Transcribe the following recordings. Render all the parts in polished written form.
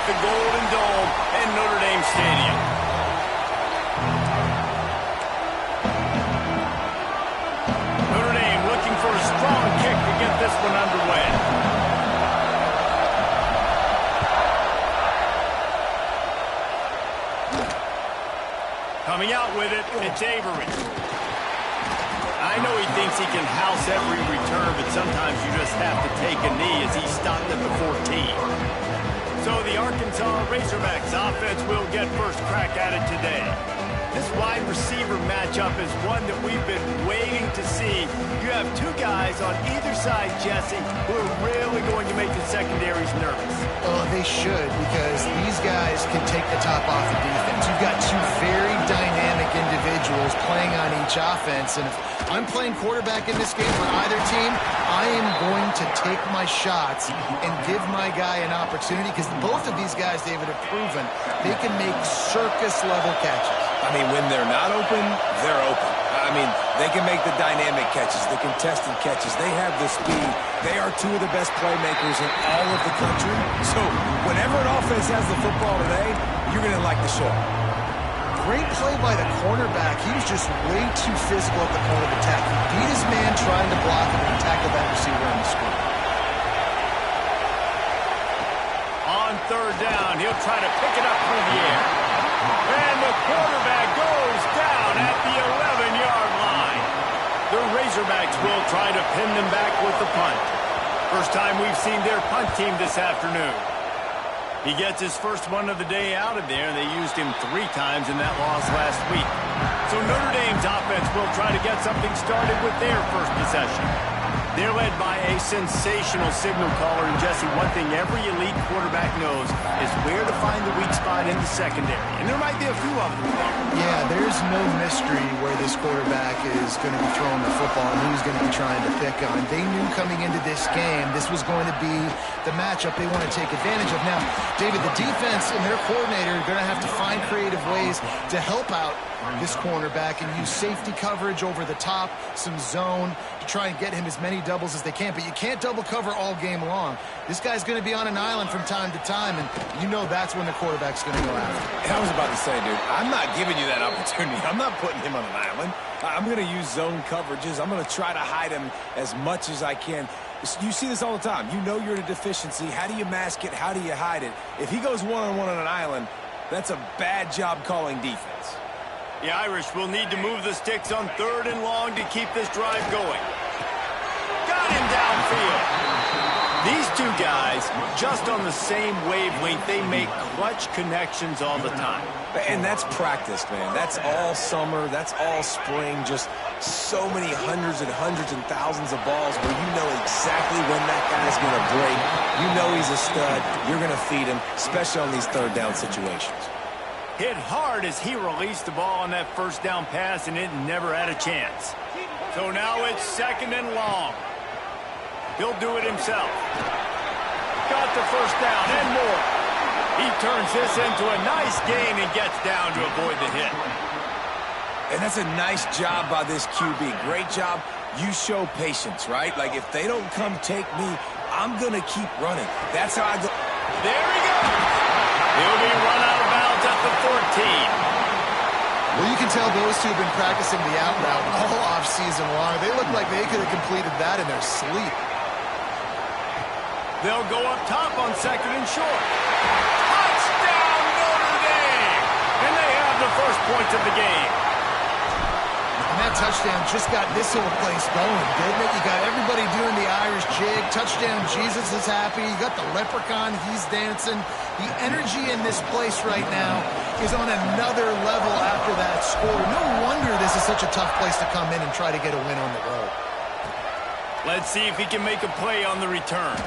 underneath the Golden Dome in Notre Dame Stadium. Notre Dame looking for a strong kick to get this one underway. Coming out with it, it's Avery. I know he thinks he can house every return, but sometimes you just have to take a knee as he stopped at the 14. So the Arkansas Razorbacks offense will get first crack at it today. This wide receiver matchup is one that we've been waiting to see. You have two guys on either side, Jesse, who are really going to make the secondaries nervous. Oh, they should, because these guys can take the top off the defense. You've got two very dynamic individuals playing on each offense, and if I'm playing quarterback in this game for either team, I am going to take my shots and give my guy an opportunity, because both of these guys, David, have proven they can make circus-level catches. I mean, when they're not open, they're open. I mean, they can make the dynamic catches, the contested catches. They have the speed. They are two of the best playmakers in all of the country. So whenever an offense has the football today, you're going to like the show. Great play by the cornerback. He was just way too physical at the point of attack. He beat his man trying to block him and tackled that receiver on the screen. On third down, he'll try to pick it up through the air. And the quarterback goes down at the 11-yard line. The Razorbacks will try to pin them back with the punt. First time we've seen their punt team this afternoon. He gets his first one of the day out of there. They used him 3 times in that loss last week. So Notre Dame's offense will try to get something started with their first possession. They're led by a sensational signal caller. And, Jesse, one thing every elite quarterback knows is where to find the weak spot in the secondary. And there might be a few of them. Yeah, there's no mystery where this quarterback is going to be throwing the football and who's going to be trying to pick on. They knew coming into this game this was going to be the matchup they want to take advantage of. Now, David, the defense and their coordinator are going to have to find creative ways to help out this cornerback and use safety coverage over the top, some zone to try and get him as many doubles as they can. But you can't double cover all game long. This guy's going to be on an island from time to time, and you know that's when the quarterback's going to go after. I was about to say, dude, I'm not giving you that opportunity. I'm not putting him on an island. I'm going to use zone coverages. I'm going to try to hide him as much as I can. You see this all the time. You know you're in a deficiency. How do you mask it? How do you hide it? If he goes one-on-one on an island, that's a bad job calling defense. The Irish will need to move the sticks on third and long to keep this drive going. Got him downfield. These two guys, just on the same wavelength, they make clutch connections all the time. And that's practice, man. That's all summer. That's all spring. Just so many hundreds and thousands of balls where you know exactly when that guy's going to break. You know he's a stud. You're going to feed him, especially on these third down situations. Hit hard as he released the ball on that first down pass, and it never had a chance. So now it's second and long. He'll do it himself. Got the first down and more. He turns this into a nice gain and gets down to avoid the hit. And that's a nice job by this QB. Great job. You show patience, right? Like, if they don't come take me, I'm going to keep running. That's how I go. There he goes. He'll be run out of bounds at the 14. Well, you can tell those two have been practicing the out route all off-season long. They look like they could have completed that in their sleep. They'll go up top on second and short. Touchdown, Notre Dame! And they have the first points of the game. And that touchdown just got this whole place going, didn't it? You got everybody doing the Irish jig. Touchdown, Jesus is happy. You got the leprechaun, he's dancing. The energy in this place right now is on another level after that score. No wonder this is such a tough place to come in and try to get a win on the road. Let's see if he can make a play on the return.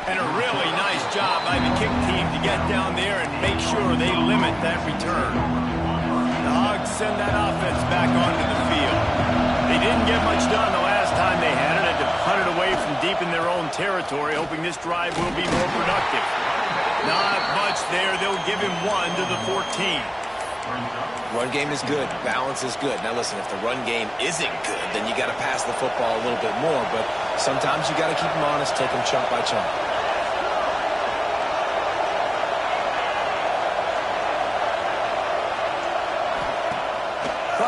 And a really nice job by the kick team to get down there and make sure they limit that return. The Hogs send that offense back onto the field. They didn't get much done the last time they had it. Had to punt it away from deep in their own territory, hoping this drive will be more productive. Not much there. They'll give him one to the 14. Run game is good. Balance is good. Now, listen, if the run game isn't good, then you got to pass the football a little bit more. But sometimes you got to keep them honest, take them chunk by chunk.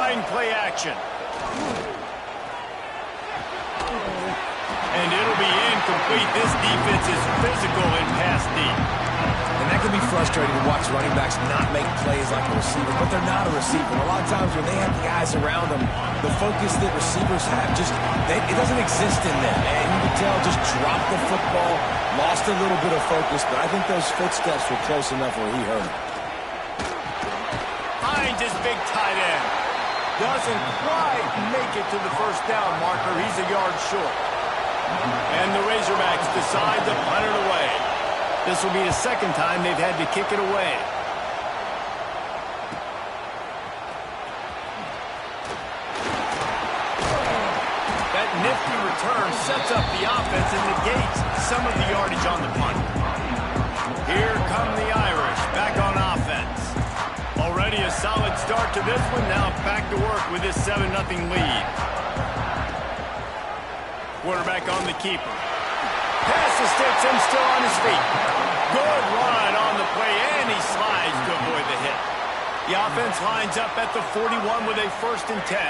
trying play action. And it'll be incomplete. This defense is physical and pass deep. And that can be frustrating to watch running backs not make plays like a receiver, but they're not a receiver. A lot of times when they have guys around them, the focus that receivers have it doesn't exist in them. And you can tell just dropped the football, lost a little bit of focus, but I think those footsteps were close enough where he heard it. Finds his big tight end. Doesn't quite make it to the first down marker. He's a yard short. And the Razorbacks decide to punt it away. This will be the second time they've had to kick it away. That nifty return sets up the offense and negates some of the yardage on the punt. Here come the Irish back on offense. Already a solid start to this one. Now back to work with this 7-0 lead. Quarterback on the keeper. Pass escapes him, still on his feet. Good run on the play, and he slides to avoid the hit. The offense lines up at the 41 with a 1st and 10.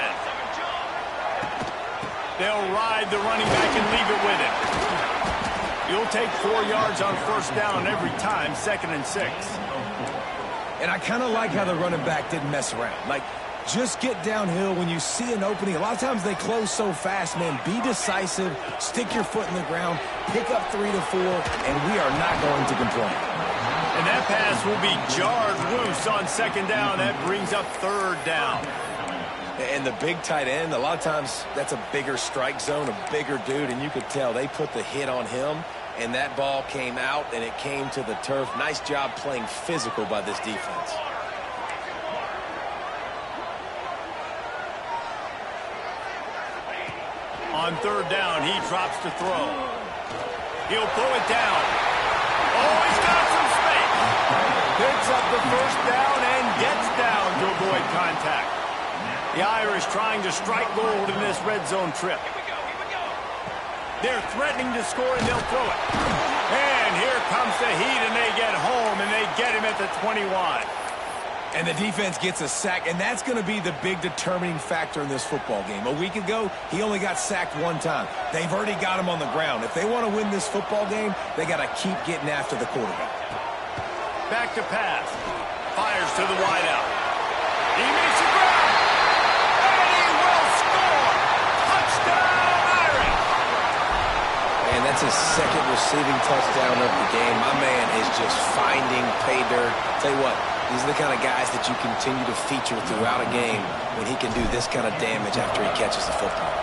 They'll ride the running back and leave it with him. You'll take 4 yards on 1st down every time, 2nd and 6. And I kind of like how the running back didn't mess around. Like, just get downhill when you see an opening. A lot of times they close so fast, man. Be decisive, stick your foot in the ground, pick up 3 to 4, and we are not going to complain. And that pass will be jarred loose on 2nd down. That brings up 3rd down. And the big tight end, a lot of times that's a bigger strike zone, a bigger dude, and you could tell they put the hit on him, and that ball came out, and it came to the turf. Nice job playing physical by this defense. On 3rd down, he drops to throw. He'll pull it down. Oh, he's got some space. Picks up the 1st down and gets down to avoid contact. The Irish trying to strike gold in this red zone trip. They're threatening to score, and they'll throw it. And here comes the heat, and they get home, and they get him at the 21. And the defense gets a sack, and that's going to be the big determining factor in this football game. A week ago, he only got sacked 1 time. They've already got him on the ground. If they want to win this football game, they got to keep getting after the quarterback. Back to pass. Fires to the wideout. He makes a grab. And he will score. Touchdown, Irish. And that's his 2nd receiving touchdown of the game. My man is just finding pay dirt. Tell you what, these are the kind of guys that you continue to feature throughout a game when he can do this kind of damage after he catches the football.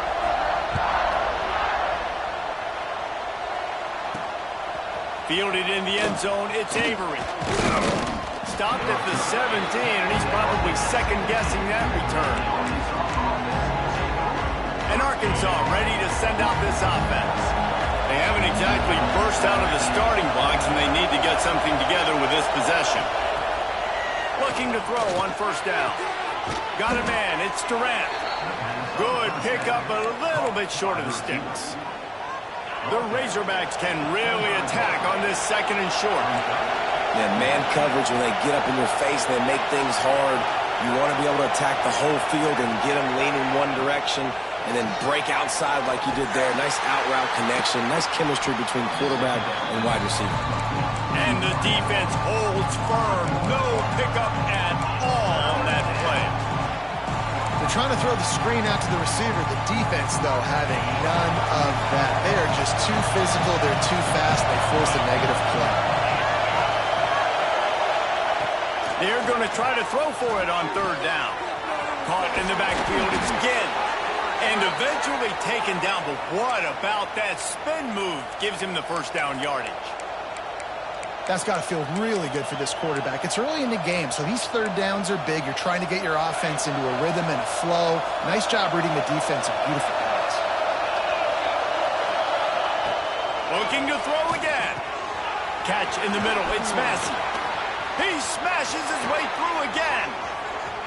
Fielded in the end zone, it's Avery. Stopped at the 17, and he's probably second-guessing that return. And Arkansas ready to send out this offense. They haven't exactly burst out of the starting blocks, and they need to get something together with this possession. Looking to throw on 1st down. Got a man, it's Durant. Good pickup, but a little bit short of the sticks. The Razorbacks can really attack on this 2nd and short. Yeah, man coverage, when they get up in your face, they make things hard. You want to be able to attack the whole field and get them leaning one direction and then break outside like you did there. Nice out-route connection, nice chemistry between quarterback and wide receiver. And the defense holds firm. No pickup at all on that play. They're trying to throw the screen out to the receiver. The defense, though, having none of that. They are just too physical. They're too fast. They force a negative play. They're going to try to throw for it on 3rd down. Caught in the backfield. It's Ginn. And eventually taken down. But what about that spin move? Gives him the 1st down yardage. That's got to feel really good for this quarterback. It's early in the game, so these 3rd downs are big. You're trying to get your offense into a rhythm and a flow. Nice job reading the defense. Beautiful pass. Looking to throw again. Catch in the middle. It's Massey. He smashes his way through again.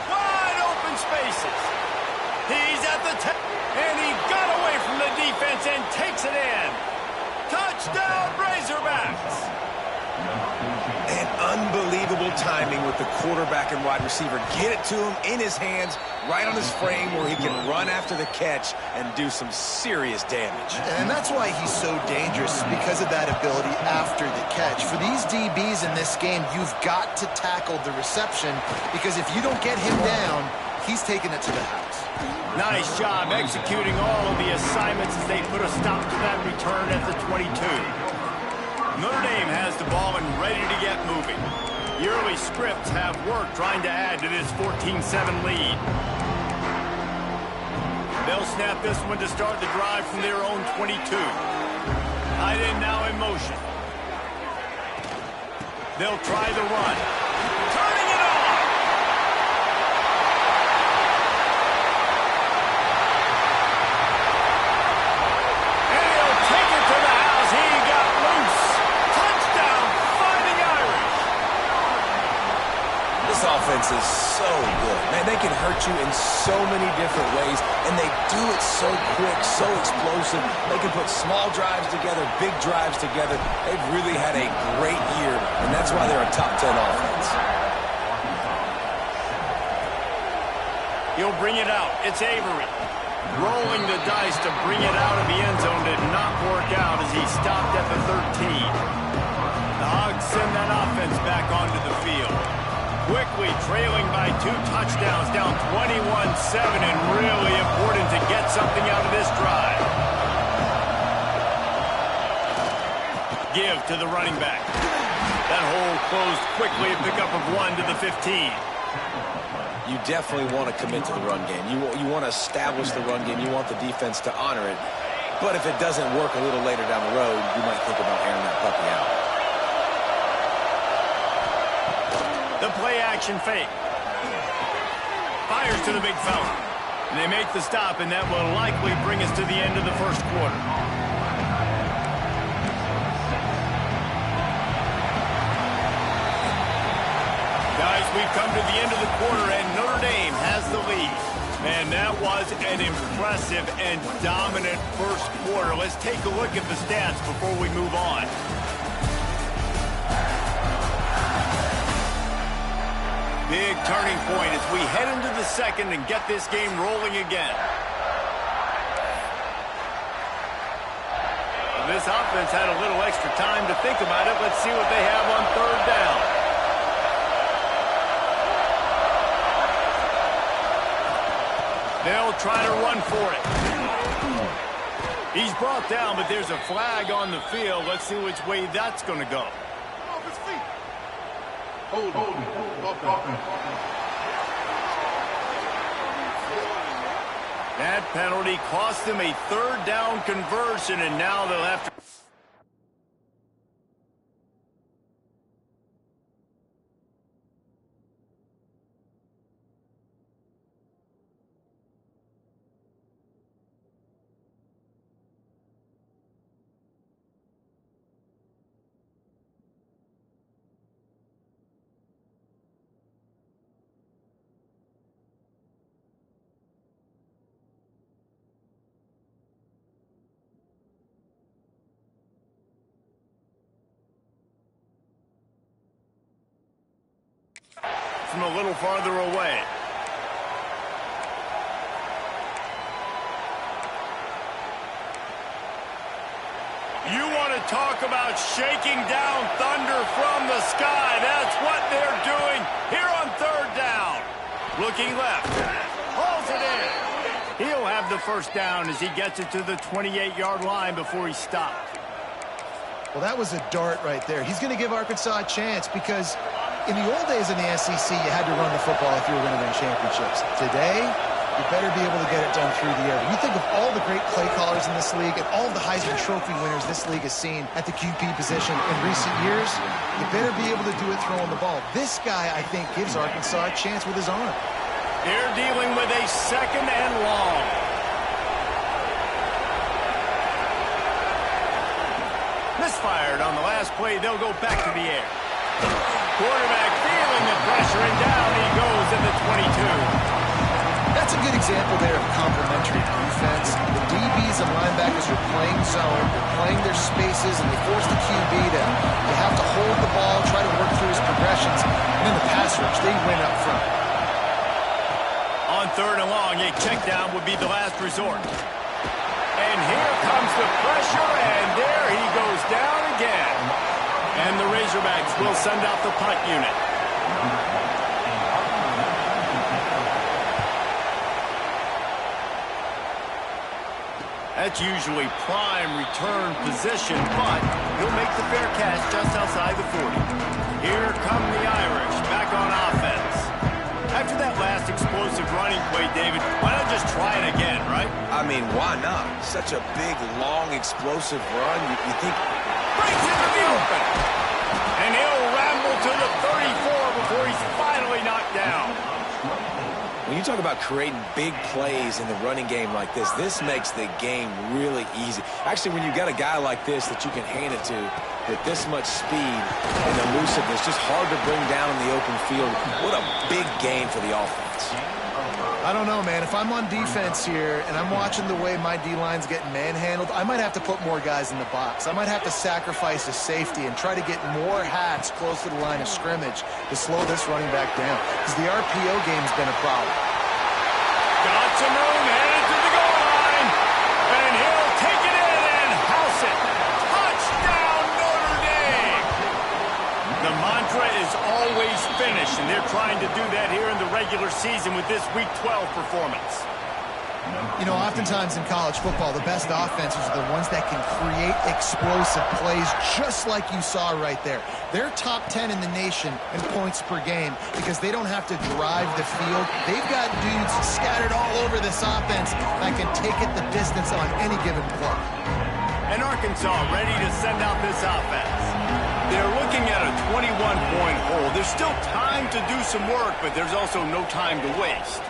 Wide open spaces. He's at the 10. And he got away from the defense and takes it in. Touchdown, Razorbacks. And unbelievable timing with the quarterback and wide receiver. Get it to him in his hands, right on his frame where he can run after the catch and do some serious damage. And that's why he's so dangerous, because of that ability after the catch. For these DBs in this game, you've got to tackle the reception, because if you don't get him down, he's taking it to the house. Nice job executing all of the assignments as they put a stop to that return at the 22. Notre Dame has the ball and ready to get moving. The early scripts have worked trying to add to this 14-7 lead. They'll snap this one to start the drive from their own 22. Tight end now in motion. They'll try the run. Turning it on! And he'll take it to the house. He got loose. Touchdown, Fighting Irish. This offense is so good. Man, they can hurt you in so many different ways, and they do it so quick, so explosive. They can put small drives together, big drives together. They've really had a great year, and that's why they're a top 10 offense. He'll bring it out. It's Avery. Rolling the dice to bring it out of the end zone did not work out as he stopped at the 13. The Hogs send that offense back onto the field. Quickly trailing by 2 touchdowns, down 21-7, and really important to get something out of this drive. Give to the running back. That hole closed quickly, a pickup of 1 to the 15. You definitely want to commit to the run game. You want to establish the run game. You want the defense to honor it. But if it doesn't work a little later down the road, you might think about airing that puppy out. The play-action fake. Fires to the big fella. And they make the stop, and that will likely bring us to the end of the first quarter. Guys, we've come to the end of the quarter, and Notre Dame has the lead. And that was an impressive and dominant first quarter. Let's take a look at the stats before we move on. Big turning point as we head into the second and get this game rolling again. This offense had a little extra time to think about it. Let's see what they have on third down. They'll try to run for it. He's brought down, but there's a flag on the field. Let's see which way that's going to go. That penalty cost them a third down conversion, and now they'll have to... from a little farther away. You want to talk about shaking down thunder from the sky. That's what they're doing here on third down. Looking left. Hauls it in. He'll have the first down as he gets it to the 28-yard line before he stopped. Well, that was a dart right there. He's going to give Arkansas a chance because in the old days in the SEC, you had to run the football if you were going to win championships. Today, you better be able to get it done through the air. When you think of all the great play callers in this league and all of the Heisman Trophy winners this league has seen at the QB position in recent years, you better be able to do it throwing the ball. This guy, I think, gives Arkansas a chance with his arm. They're dealing with a second and long. Misfired on the last play. They'll go back to the air. Quarterback feeling the pressure, and down he goes at the 22. That's a good example there of complementary defense. defense. The DBs and linebackers are playing zone, they're playing their spaces, and they force the QB to have to hold the ball, try to work through his progressions, and then the pass rush, they win up front. On 3rd and long, a check down would be the last resort. And here comes the pressure, and there he goes down again. And the Razorbacks will send out the punt unit. That's usually prime return position, but he'll make the fair catch just outside the 40. Here come the Irish back on offense. After that last explosive running play, David, why not just try it again, right? I mean, why not? Such a big, long, explosive run. You think... Breaks into the open. And he'll ramble to the 34 before he's finally knocked down. When you talk about creating big plays in the running game like this makes the game really easy. Actually, when you've got a guy like this that you can hand it to with this much speed and elusiveness, just hard to bring down in the open field. What a big gain for the offense. I don't know, man. If I'm on defense here and I'm watching the way my D-line's getting manhandled, I might have to put more guys in the box. I might have to sacrifice a safety and try to get more hats close to the line of scrimmage to slow this running back down, because the RPO game's been a problem. Got some room, headed to the goal line, and he'll take it in and house it. Touchdown, Notre Dame! The mantra is always finish, and they're trying to do that here in the regular season with this Week 12 performance. You know, oftentimes in college football, the best offenses are the ones that can create explosive plays, just like you saw right there. They're top 10 in the nation in points per game because they don't have to drive the field. They've got dudes scattered all over this offense that can take it the distance on any given play. And Arkansas ready to send out this offense. They're looking at a 21-point hole. There's still time to do some work, but there's also no time to waste.